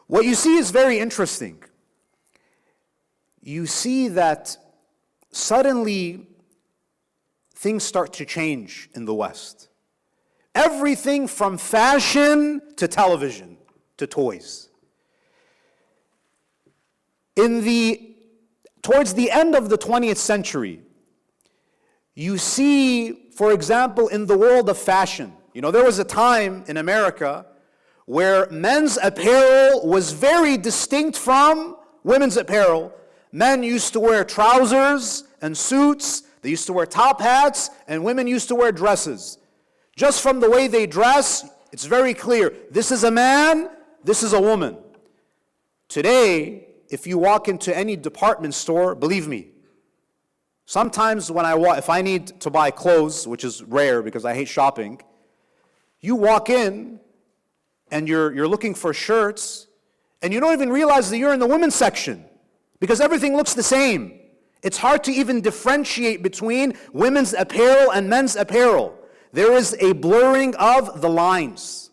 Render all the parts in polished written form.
What you see is very interesting. You see that suddenly things start to change in the West. Everything from fashion to television to toys. Towards the end of the 20th century, you see, for example, in the world of fashion, there was a time in America where men's apparel was very distinct from women's apparel. Men used to wear trousers and suits, they used to wear top hats, and women used to wear dresses. Just from the way they dress, it's very clear. This is a man, this is a woman. Today, if you walk into any department store, believe me, sometimes if I need to buy clothes, which is rare because I hate shopping, you walk in and you're looking for shirts, and you don't even realize that you're in the women's section because everything looks the same. It's hard to even differentiate between women's apparel and men's apparel. There is a blurring of the lines.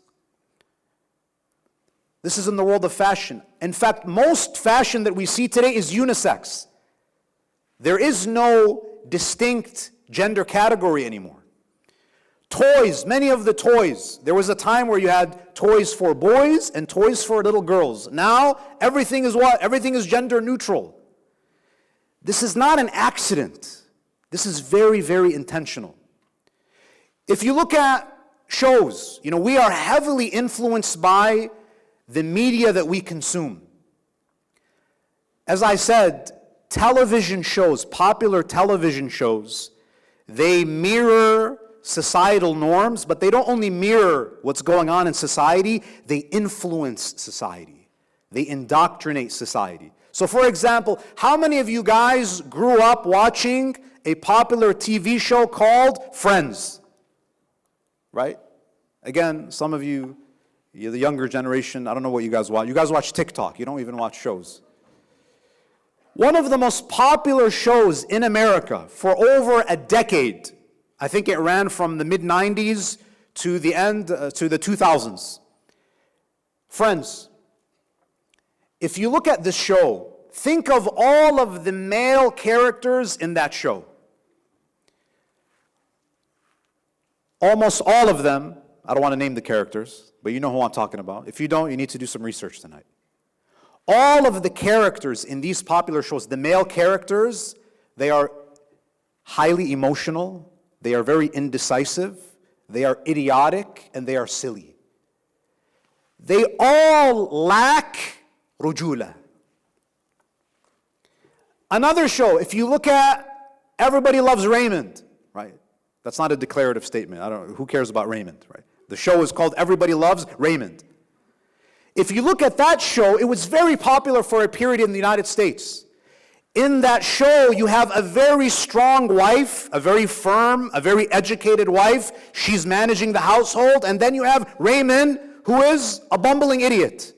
This is in the world of fashion. In fact, most fashion that we see today is unisex. There is no distinct gender category anymore. Toys, many of the toys. There was a time where you had toys for boys and toys for little girls. Now, everything is what? Everything is gender neutral. This is not an accident. This is very, very intentional. If you look at shows, we are heavily influenced by the media that we consume. As I said, television shows, popular television shows, they mirror societal norms, but they don't only mirror what's going on in society, they influence society. They indoctrinate society. So for example, how many of you guys grew up watching a popular TV show called Friends? Right? Again, some of you, you're the younger generation, I don't know what you guys watch. You guys watch TikTok, you don't even watch shows. One of the most popular shows in America for over a decade, I think it ran from the mid-90s to the end, to the 2000s. Friends. If you look at this show, think of all of the male characters in that show. Almost all of them, I don't want to name the characters, but you know who I'm talking about. If you don't, you need to do some research tonight. All of the characters in these popular shows, the male characters, they are highly emotional, they are very indecisive, they are idiotic, and they are silly. They all lack rujula. Another show, if you look at Everybody Loves Raymond, right? That's not a declarative statement. Who cares about Raymond, right? The show is called Everybody Loves Raymond. If you look at that show, it was very popular for a period in the United States. In that show, you have a very strong wife, a very firm, a very educated wife. She's managing the household. And then you have Raymond, who is a bumbling idiot,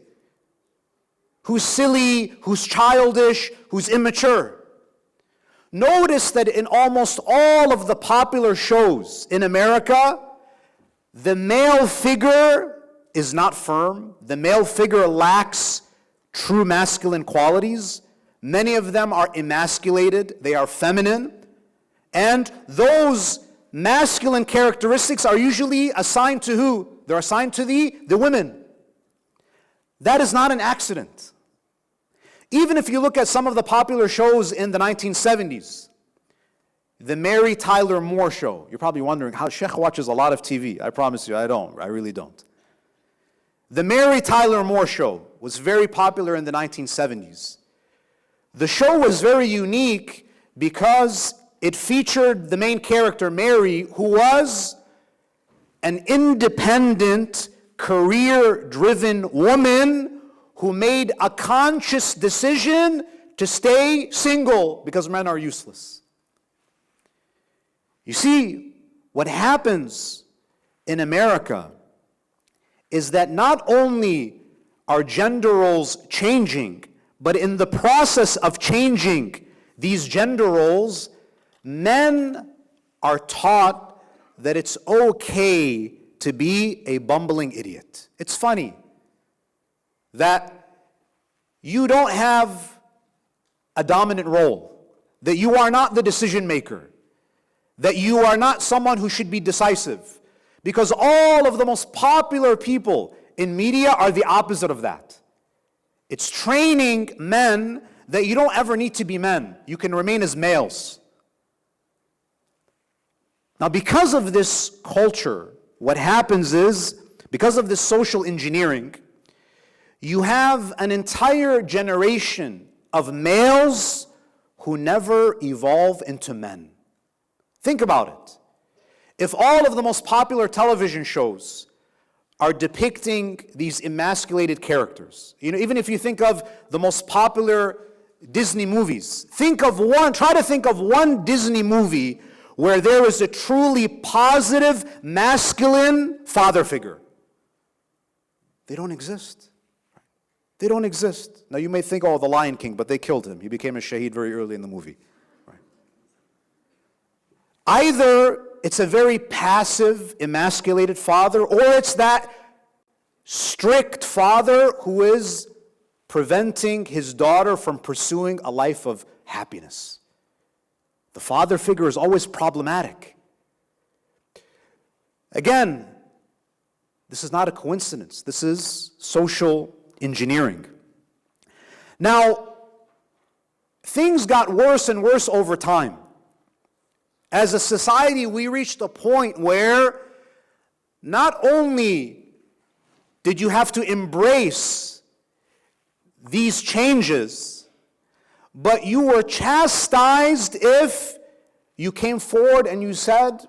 who's silly, who's childish, who's immature. Notice that in almost all of the popular shows in America, the male figure is not firm. The male figure lacks true masculine qualities. Many of them are emasculated. They are feminine. And those masculine characteristics are usually assigned to who? They're assigned to the women. That is not an accident. Even if you look at some of the popular shows in the 1970s, the Mary Tyler Moore Show. You're probably wondering how Shaykh watches a lot of TV. I promise you, I don't. I really don't. The Mary Tyler Moore Show was very popular in the 1970s. The show was very unique because it featured the main character, Mary, who was an independent, career-driven woman who made a conscious decision to stay single because men are useless. You see, what happens in America is that not only are gender roles changing, but in the process of changing these gender roles, men are taught that it's okay to be a bumbling idiot. It's funny that you don't have a dominant role, that you are not the decision maker, that you are not someone who should be decisive. Because all of the most popular people in media are the opposite of that. It's training men that you don't ever need to be men. You can remain as males. Now, because of this culture, what happens is, because of this social engineering, you have an entire generation of males who never evolve into men. Think about it. If all of the most popular television shows are depicting these emasculated characters, even if you think of the most popular Disney movies, try to think of one Disney movie where there is a truly positive, masculine father figure. They don't exist. They don't exist. Now you may think, oh, the Lion King, but they killed him. He became a shaheed very early in the movie. Right. Either it's a very passive, emasculated father, or it's that strict father who is preventing his daughter from pursuing a life of happiness. The father figure is always problematic. Again, this is not a coincidence. This is social engineering. Now, things got worse and worse over time. As a society, we reached a point where not only did you have to embrace these changes, but you were chastised if you came forward and you said,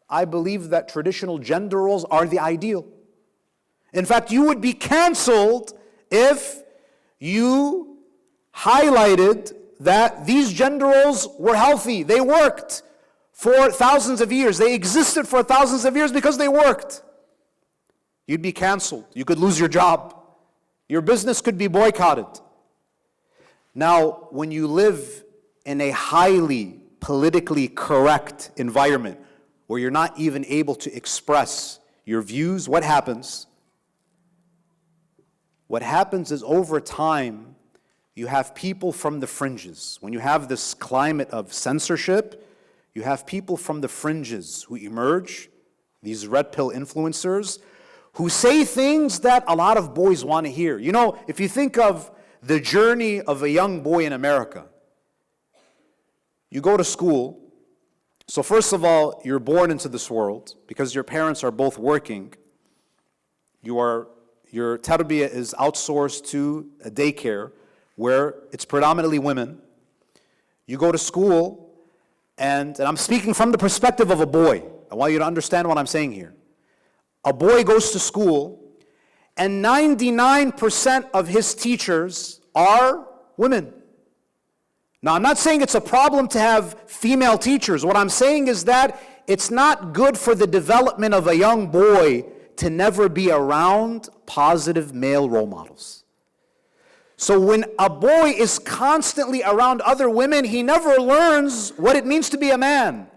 I believe that traditional gender roles are the ideal. In fact, you would be canceled if you highlighted that these gender roles were healthy. They worked for thousands of years. They existed for thousands of years because they worked. You'd be canceled. You could lose your job. Your business could be boycotted. Now, when you live in a highly politically correct environment where you're not even able to express your views, what happens? What happens is over time, you have people from the fringes. When you have this climate of censorship, you have people from the fringes who emerge, these red pill influencers, who say things that a lot of boys want to hear. You know, if you think of the journey of a young boy in America, you go to school. So first of all, you're born into this world because your parents are both working. Your tarbiyah is outsourced to a daycare where it's predominantly women. You go to school, and I'm speaking from the perspective of a boy. I want you to understand what I'm saying here. A boy goes to school, and 99% of his teachers are women. Now, I'm not saying it's a problem to have female teachers. What I'm saying is that it's not good for the development of a young boy to never be around positive male role models. So when a boy is constantly around other women, he never learns what it means to be a man.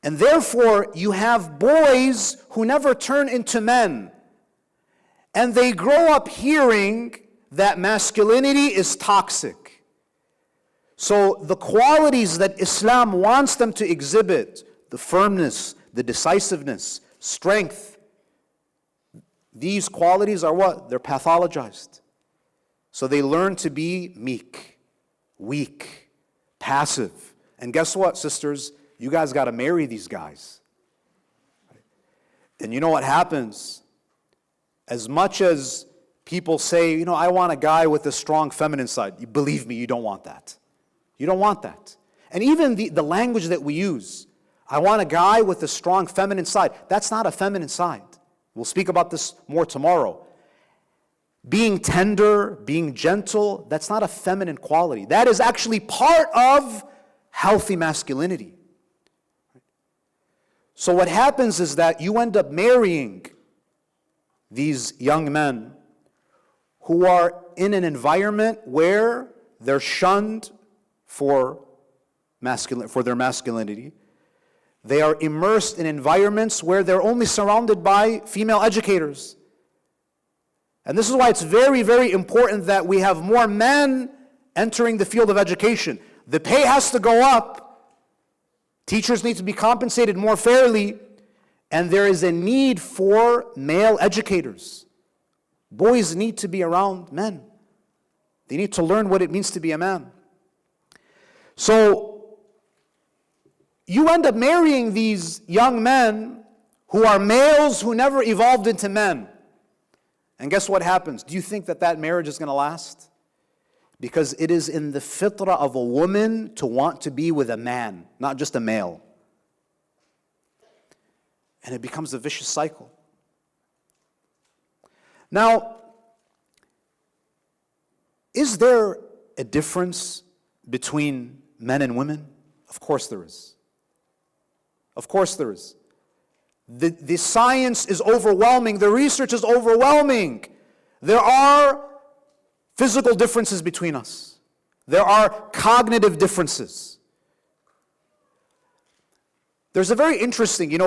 And therefore, you have boys who never turn into men. And they grow up hearing that masculinity is toxic. So the qualities that Islam wants them to exhibit, the firmness, the decisiveness, strength, these qualities are what? They're pathologized. So they learn to be meek, weak, passive. And guess what, sisters? You guys got to marry these guys. And you know what happens? As much as people say, you know, I want a guy with a strong feminine side, you believe me, you don't want that. You don't want that. And even the language that we use, I want a guy with a strong feminine side, that's not a feminine side. We'll speak about this more tomorrow. Being tender, being gentle, that's not a feminine quality. That is actually part of healthy masculinity. So what happens is that you end up marrying these young men who are in an environment where they're shunned for their masculinity. They are immersed in environments where they're only surrounded by female educators. And this is why it's very, very important that we have more men entering the field of education. The pay has to go up. Teachers need to be compensated more fairly. And there is a need for male educators. Boys need to be around men. They need to learn what it means to be a man. So, you end up marrying these young men who are males who never evolved into men. And guess what happens? Do you think that that marriage is going to last? Because it is in the fitrah of a woman to want to be with a man, not just a male. And it becomes a vicious cycle. Now, is there a difference between men and women? Of course there is. Of course there is. The science is overwhelming. The research is overwhelming. There are physical differences between us. There are cognitive differences. There's a very interesting, in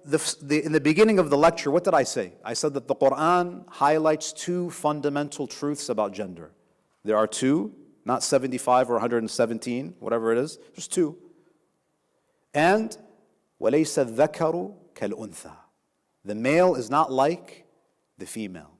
the beginning of the lecture, what did I say? I said that the Quran highlights two fundamental truths about gender. There are two, not 75 or 117, whatever it is, just two. And وَلَيْسَ الذَّكَرُ كَالْأُنْثَى. The male is not like the female.